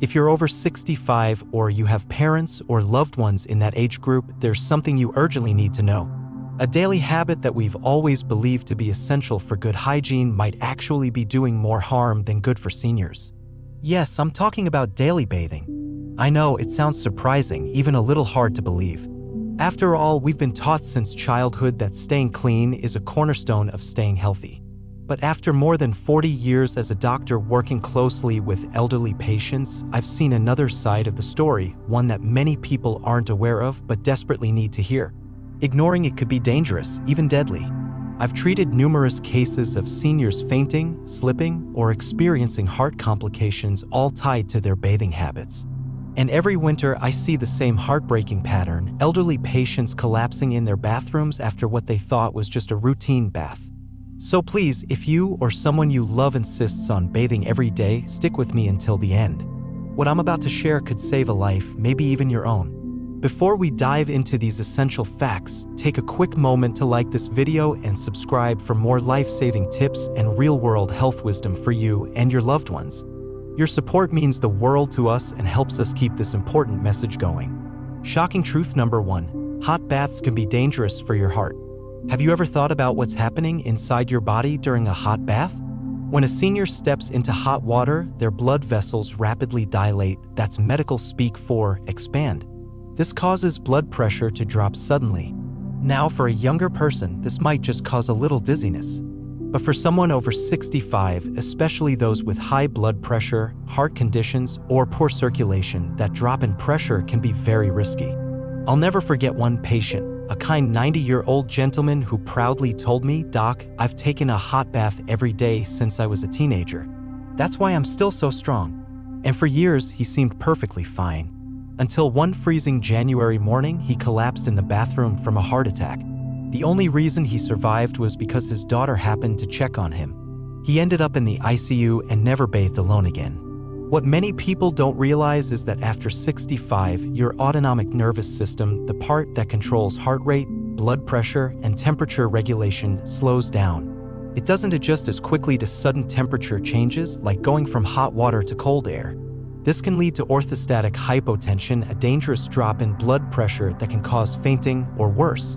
If you're over 65 or you have parents or loved ones in that age group, there's something you urgently need to know. A daily habit that we've always believed to be essential for good hygiene might actually be doing more harm than good for seniors. Yes, I'm talking about daily bathing. I know it sounds surprising, even a little hard to believe. After all, we've been taught since childhood that staying clean is a cornerstone of staying healthy. But after more than 40 years as a doctor working closely with elderly patients, I've seen another side of the story, one that many people aren't aware of but desperately need to hear. Ignoring it could be dangerous, even deadly. I've treated numerous cases of seniors fainting, slipping, or experiencing heart complications, all tied to their bathing habits. And every winter, I see the same heartbreaking pattern: elderly patients collapsing in their bathrooms after what they thought was just a routine bath. So please, if you or someone you love insists on bathing every day, stick with me until the end. What I'm about to share could save a life, maybe even your own. Before we dive into these essential facts, take a quick moment to like this video and subscribe for more life-saving tips and real-world health wisdom for you and your loved ones. Your support means the world to us and helps us keep this important message going. Shocking truth number 1: hot baths can be dangerous for your heart. Have you ever thought about what's happening inside your body during a hot bath? When a senior steps into hot water, their blood vessels rapidly dilate. That's medical speak for expand. This causes blood pressure to drop suddenly. Now, for a younger person, this might just cause a little dizziness. But for someone over 65, especially those with high blood pressure, heart conditions, or poor circulation, that drop in pressure can be very risky. I'll never forget one patient, a kind 90-year-old gentleman who proudly told me, "Doc, I've taken a hot bath every day since I was a teenager. That's why I'm still so strong." And for years, he seemed perfectly fine. Until one freezing January morning, he collapsed in the bathroom from a heart attack. The only reason he survived was because his daughter happened to check on him. He ended up in the ICU and never bathed alone again. What many people don't realize is that after 65, your autonomic nervous system, the part that controls heart rate, blood pressure, and temperature regulation, slows down. It doesn't adjust as quickly to sudden temperature changes, like going from hot water to cold air. This can lead to orthostatic hypotension, a dangerous drop in blood pressure that can cause fainting or worse.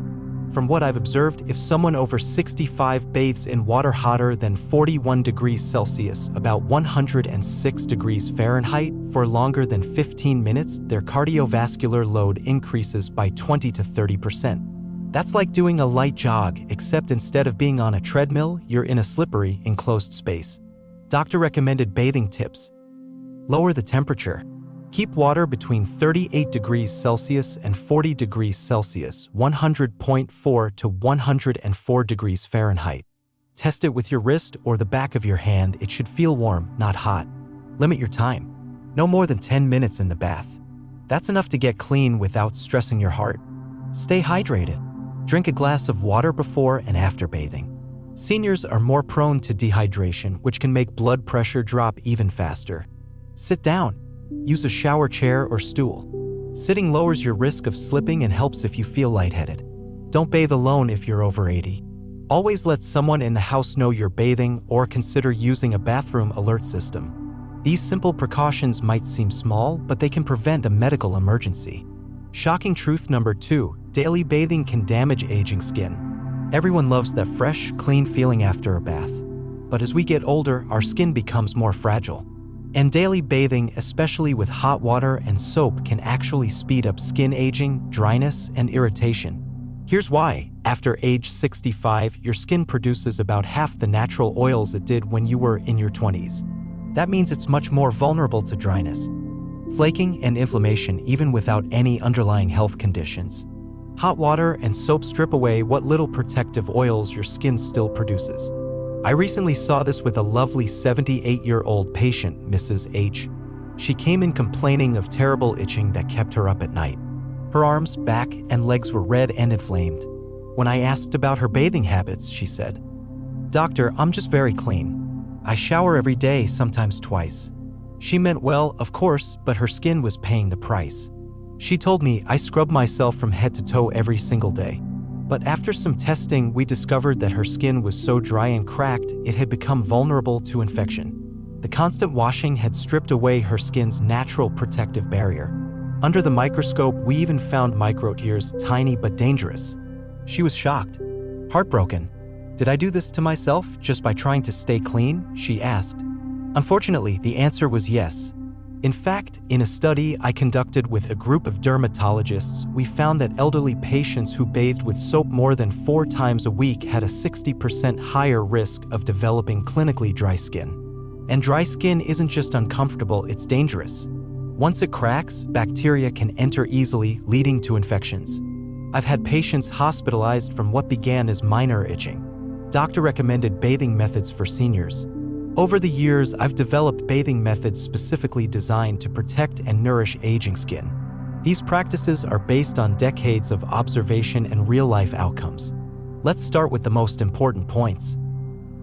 From what I've observed, if someone over 65 bathes in water hotter than 41 degrees Celsius, about 106 degrees Fahrenheit, for longer than 15 minutes, their cardiovascular load increases by 20 to 30%. That's like doing a light jog, except instead of being on a treadmill, you're in a slippery, enclosed space. Doctor recommended bathing tips: lower the temperature. Keep water between 38 degrees Celsius and 40 degrees Celsius, 100.4 to 104 degrees Fahrenheit. Test it with your wrist or the back of your hand. It should feel warm, not hot. Limit your time. No more than 10 minutes in the bath. That's enough to get clean without stressing your heart. Stay hydrated. Drink a glass of water before and after bathing. Seniors are more prone to dehydration, which can make blood pressure drop even faster. Sit down. Use a shower chair or stool. Sitting lowers your risk of slipping and helps if you feel lightheaded. Don't bathe alone if you're over 80. Always let someone in the house know you're bathing, or consider using a bathroom alert system. These simple precautions might seem small, but they can prevent a medical emergency. Shocking truth number 2: daily bathing can damage aging skin. Everyone loves that fresh, clean feeling after a bath. But as we get older, our skin becomes more fragile. And daily bathing, especially with hot water and soap, can actually speed up skin aging, dryness, and irritation. Here's why. After age 65, your skin produces about half the natural oils it did when you were in your 20s. That means it's much more vulnerable to dryness, flaking, and inflammation, even without any underlying health conditions. Hot water and soap strip away what little protective oils your skin still produces. I recently saw this with a lovely 78-year-old patient, Mrs. H. She came in complaining of terrible itching that kept her up at night. Her arms, back, and legs were red and inflamed. When I asked about her bathing habits, she said, "Doctor, I'm just very clean. I shower every day, sometimes twice." She meant well, of course, but her skin was paying the price. She told me, "I scrub myself from head to toe every single day." But after some testing, we discovered that her skin was so dry and cracked, it had become vulnerable to infection. The constant washing had stripped away her skin's natural protective barrier. Under the microscope, we even found microtears, tiny but dangerous. She was shocked, heartbroken. "Did I do this to myself just by trying to stay clean?" she asked. Unfortunately, the answer was yes. In fact, in a study I conducted with a group of dermatologists, we found that elderly patients who bathed with soap more than 4 times a week had a 60% higher risk of developing clinically dry skin. And dry skin isn't just uncomfortable, it's dangerous. Once it cracks, bacteria can enter easily, leading to infections. I've had patients hospitalized from what began as minor itching. Doctor-recommended bathing methods for seniors. Over the years, I've developed bathing methods specifically designed to protect and nourish aging skin. These practices are based on decades of observation and real-life outcomes. Let's start with the most important points.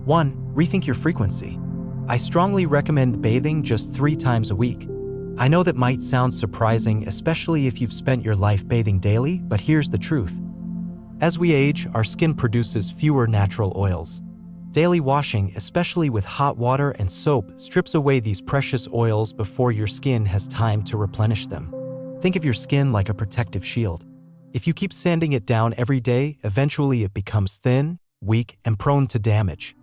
1. Rethink your frequency. I strongly recommend bathing just 3 times a week. I know that might sound surprising, especially if you've spent your life bathing daily, but here's the truth. As we age, our skin produces fewer natural oils. Daily washing, especially with hot water and soap, strips away these precious oils before your skin has time to replenish them. Think of your skin like a protective shield. If you keep sanding it down every day, eventually it becomes thin, weak, and prone to damage.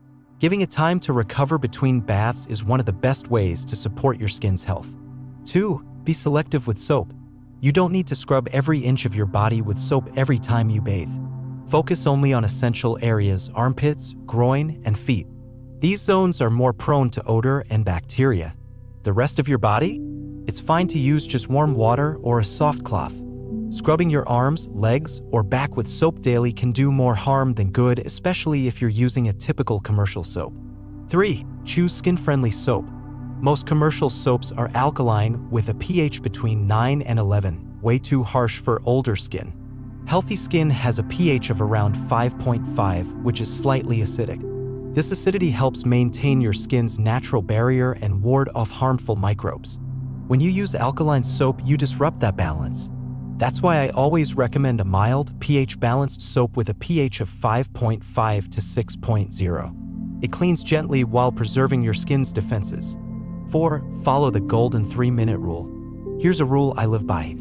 Giving it time to recover between baths is one of the best ways to support your skin's health. 2. Be selective with soap. You don't need to scrub every inch of your body with soap every time you bathe. Focus only on essential areas: armpits, groin, and feet. These zones are more prone to odor and bacteria. The rest of your body? It's fine to use just warm water or a soft cloth. Scrubbing your arms, legs, or back with soap daily can do more harm than good, especially if you're using a typical commercial soap. 3. Choose skin-friendly soap. Most commercial soaps are alkaline with a pH between 9 and 11, way too harsh for older skin. Healthy skin has a pH of around 5.5, which is slightly acidic. This acidity helps maintain your skin's natural barrier and ward off harmful microbes. When you use alkaline soap, you disrupt that balance. That's why I always recommend a mild, pH-balanced soap with a pH of 5.5 to 6.0. It cleans gently while preserving your skin's defenses. 4. Follow the golden 3-minute rule. Here's a rule I live by.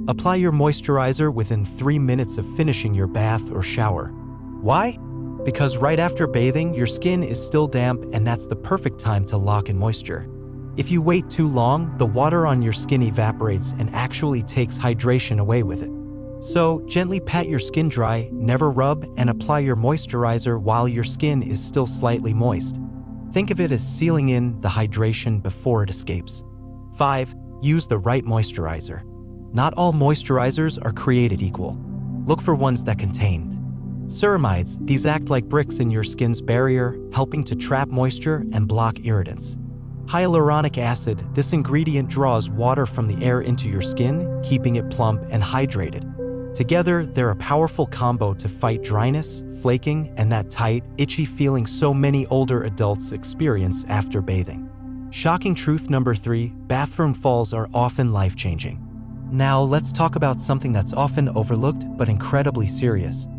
Apply your moisturizer within 3 minutes of finishing your bath or shower. Why? Because right after bathing, your skin is still damp, and that's the perfect time to lock in moisture. If you wait too long, the water on your skin evaporates and actually takes hydration away with it. So, gently pat your skin dry, never rub, and apply your moisturizer while your skin is still slightly moist. Think of it as sealing in the hydration before it escapes. 5. Use the right moisturizer. Not all moisturizers are created equal. Look for ones that contain ceramides. These act like bricks in your skin's barrier, helping to trap moisture and block irritants. Hyaluronic acid, this ingredient draws water from the air into your skin, keeping it plump and hydrated. Together, they're a powerful combo to fight dryness, flaking, and that tight, itchy feeling so many older adults experience after bathing. Shocking truth number 3, bathroom falls are often life-changing. Now, let's talk about something that's often overlooked but incredibly serious.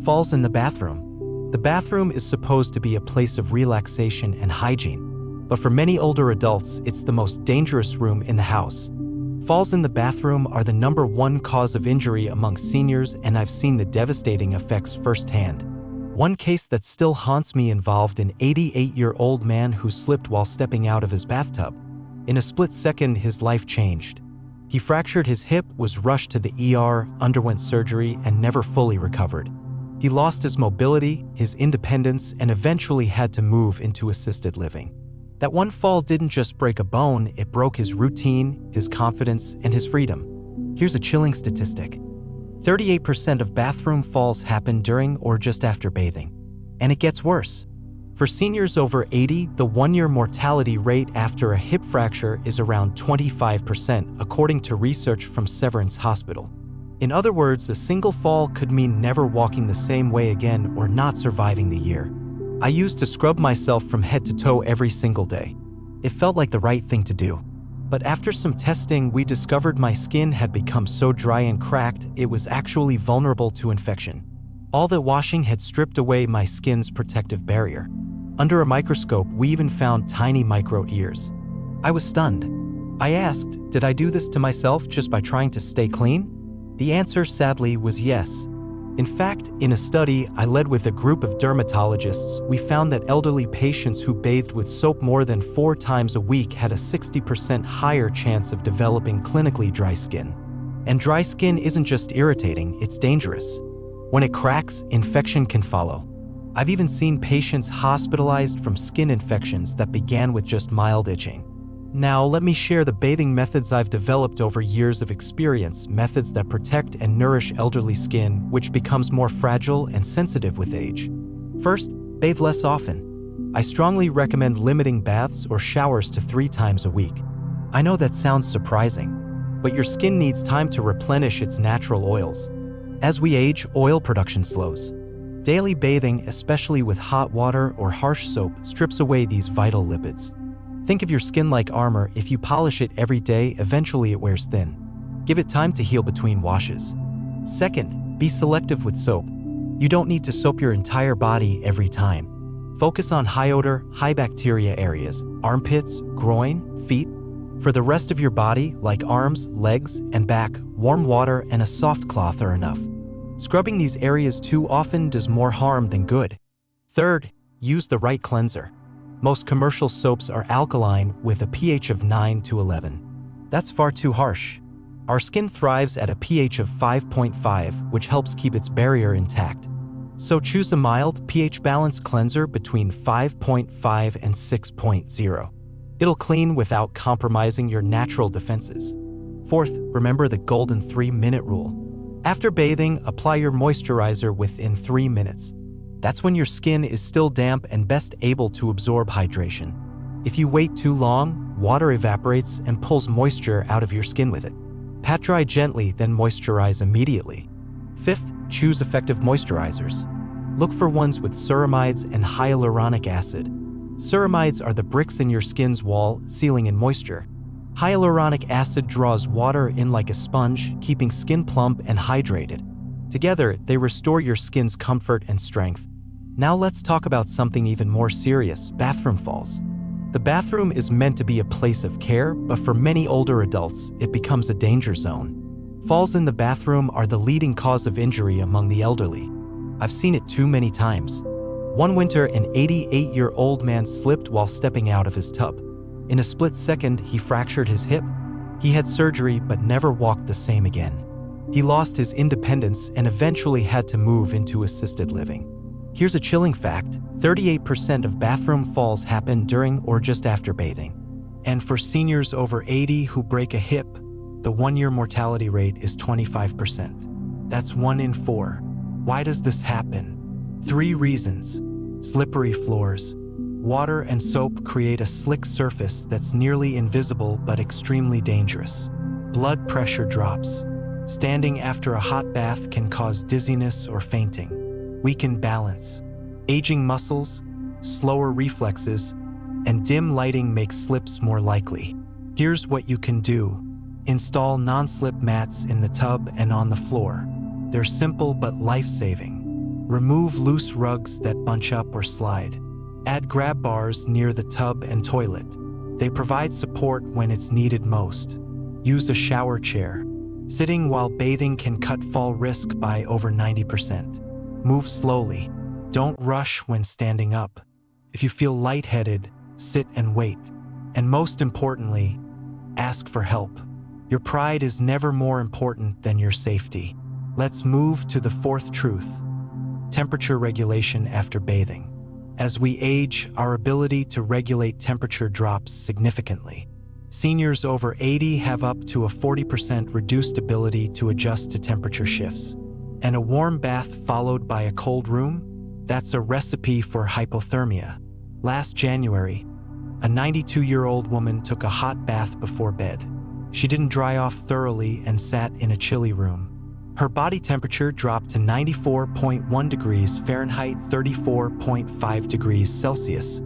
Falls in the bathroom. The bathroom is supposed to be a place of relaxation and hygiene, but for many older adults, it's the most dangerous room in the house. Falls in the bathroom are the #1 cause of injury among seniors, and I've seen the devastating effects firsthand. One case that still haunts me involved an 88-year-old man who slipped while stepping out of his bathtub. In a split second, his life changed. He fractured his hip, was rushed to the ER, underwent surgery, and never fully recovered. He lost his mobility, his independence, and eventually had to move into assisted living. That one fall didn't just break a bone, it broke his routine, his confidence, and his freedom. Here's a chilling statistic. 38% of bathroom falls happen during or just after bathing. And it gets worse. For seniors over 80, the 1-year mortality rate after a hip fracture is around 25%, according to research from Severance Hospital. In other words, a single fall could mean never walking the same way again or not surviving the year. I used to scrub myself from head to toe every single day. It felt like the right thing to do. But after some testing, we discovered my skin had become so dry and cracked, it was actually vulnerable to infection. All that washing had stripped away my skin's protective barrier. Under a microscope, we even found tiny micro ears. I was stunned. I asked, did I do this to myself just by trying to stay clean? The answer, sadly, was yes. In fact, in a study I led with a group of dermatologists, we found that elderly patients who bathed with soap more than 4 times a week had a 60% higher chance of developing clinically dry skin. And dry skin isn't just irritating, it's dangerous. When it cracks, infection can follow. I've even seen patients hospitalized from skin infections that began with just mild itching. Now, let me share the bathing methods I've developed over years of experience, methods that protect and nourish elderly skin, which becomes more fragile and sensitive with age. First, bathe less often. I strongly recommend limiting baths or showers to 3 times a week. I know that sounds surprising, but your skin needs time to replenish its natural oils. As we age, oil production slows. Daily bathing, especially with hot water or harsh soap, strips away these vital lipids. Think of your skin like armor. If you polish it every day, eventually it wears thin. Give it time to heal between washes. Second, be selective with soap. You don't need to soap your entire body every time. Focus on high odor, high bacteria areas, armpits, groin, feet. For the rest of your body, like arms, legs, and back, warm water and a soft cloth are enough. Scrubbing these areas too often does more harm than good. Third, use the right cleanser. Most commercial soaps are alkaline with a pH of 9 to 11. That's far too harsh. Our skin thrives at a pH of 5.5, which helps keep its barrier intact. So choose a mild, pH-balanced cleanser between 5.5 and 6.0. It'll clean without compromising your natural defenses. Fourth, remember the golden 3-minute rule. After bathing, apply your moisturizer within 3 minutes. That's when your skin is still damp and best able to absorb hydration. If you wait too long, water evaporates and pulls moisture out of your skin with it. Pat dry gently, then moisturize immediately. Fifth, choose effective moisturizers. Look for ones with ceramides and hyaluronic acid. Ceramides are the bricks in your skin's wall, sealing in moisture. Hyaluronic acid draws water in like a sponge, keeping skin plump and hydrated. Together, they restore your skin's comfort and strength. Now let's talk about something even more serious, bathroom falls. The bathroom is meant to be a place of care, but for many older adults, it becomes a danger zone. Falls in the bathroom are the leading cause of injury among the elderly. I've seen it too many times. One winter, an 88-year-old man slipped while stepping out of his tub. In a split second, he fractured his hip. He had surgery but never walked the same again. He lost his independence and eventually had to move into assisted living. Here's a chilling fact: 38% of bathroom falls happen during or just after bathing. And for seniors over 80 who break a hip, the 1-year mortality rate is 25%. That's 1 in 4. Why does this happen? 3 reasons. Slippery floors. Water and soap create a slick surface that's nearly invisible but extremely dangerous. Blood pressure drops. Standing after a hot bath can cause dizziness or fainting. Weakened balance. Aging muscles, slower reflexes, and dim lighting make slips more likely. Here's what you can do. Install non-slip mats in the tub and on the floor. They're simple but life-saving. Remove loose rugs that bunch up or slide. Add grab bars near the tub and toilet. They provide support when it's needed most. Use a shower chair. Sitting while bathing can cut fall risk by over 90%. Move slowly. Don't rush when standing up. If you feel lightheaded, sit and wait. And most importantly, ask for help. Your pride is never more important than your safety. Let's move to the 4th truth: temperature regulation after bathing. As we age, our ability to regulate temperature drops significantly. Seniors over 80 have up to a 40% reduced ability to adjust to temperature shifts. And a warm bath followed by a cold room? That's a recipe for hypothermia. Last January, a 92-year-old woman took a hot bath before bed. She didn't dry off thoroughly and sat in a chilly room. Her body temperature dropped to 94.1 degrees Fahrenheit, 34.5 degrees Celsius.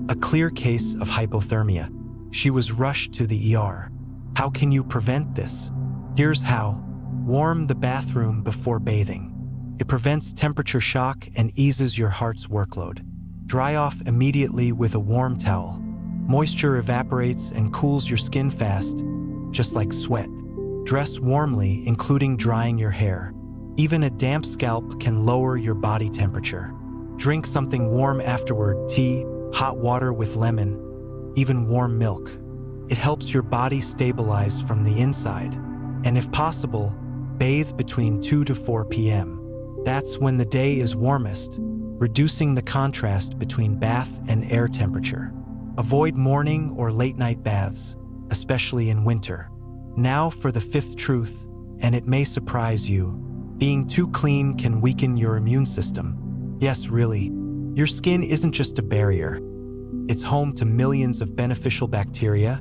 A clear case of hypothermia. She was rushed to the ER. How can you prevent this? Here's how. Warm the bathroom before bathing. It prevents temperature shock and eases your heart's workload. Dry off immediately with a warm towel. Moisture evaporates and cools your skin fast, just like sweat. Dress warmly, including drying your hair. Even a damp scalp can lower your body temperature. Drink something warm afterward, tea, hot water with lemon, even warm milk. It helps your body stabilize from the inside. And if possible, bathe between 2 to 4 p.m. That's when the day is warmest, reducing the contrast between bath and air temperature. Avoid morning or late-night baths, especially in winter. Now for the fifth truth, and it may surprise you. Being too clean can weaken your immune system. Yes, really. Your skin isn't just a barrier. It's home to millions of beneficial bacteria,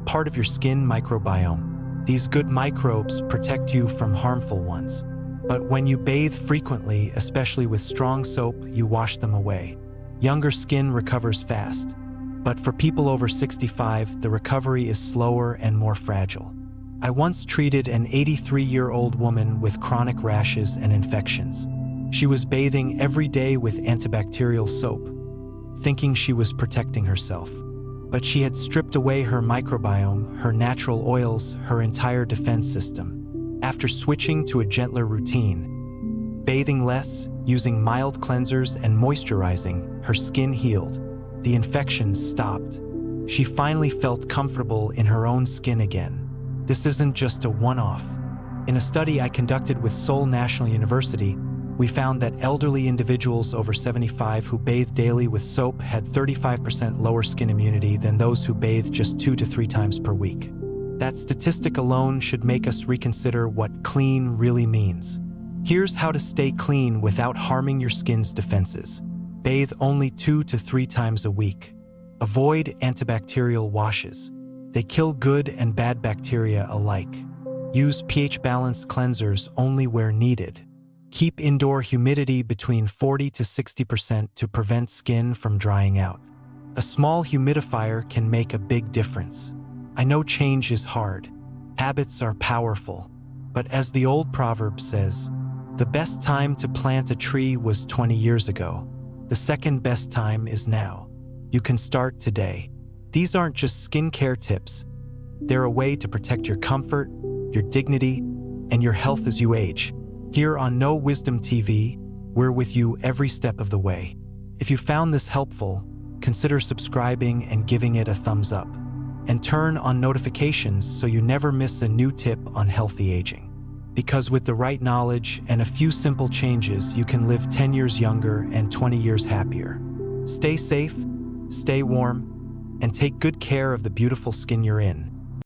part of your skin microbiome. These good microbes protect you from harmful ones. But when you bathe frequently, especially with strong soap, you wash them away. Younger skin recovers fast. But for people over 65, the recovery is slower and more fragile. I once treated an 83-year-old woman with chronic rashes and infections. She was bathing every day with antibacterial soap, thinking she was protecting herself. But she had stripped away her microbiome, her natural oils, her entire defense system. After switching to a gentler routine, bathing less, using mild cleansers and moisturizing, her skin healed. The infections stopped. She finally felt comfortable in her own skin again. This isn't just a one-off. In a study I conducted with Seoul National University, we found that elderly individuals over 75 who bathed daily with soap had 35% lower skin immunity than those who bathed just 2 to 3 times per week. That statistic alone should make us reconsider what clean really means. Here's how to stay clean without harming your skin's defenses. Bathe only 2 to 3 times a week. Avoid antibacterial washes. They kill good and bad bacteria alike. Use pH-balanced cleansers only where needed. Keep indoor humidity between 40 to 60% to prevent skin from drying out. A small humidifier can make a big difference. I know change is hard. Habits are powerful. But as the old proverb says, the best time to plant a tree was 20 years ago. The second best time is now. You can start today. These aren't just skincare tips. They're a way to protect your comfort, your dignity, and your health as you age. Here on No Wisdom TV, we're with you every step of the way. If you found this helpful, consider subscribing and giving it a thumbs up. And turn on notifications so you never miss a new tip on healthy aging. Because with the right knowledge and a few simple changes, you can live 10 years younger and 20 years happier. Stay safe, stay warm, and take good care of the beautiful skin you're in.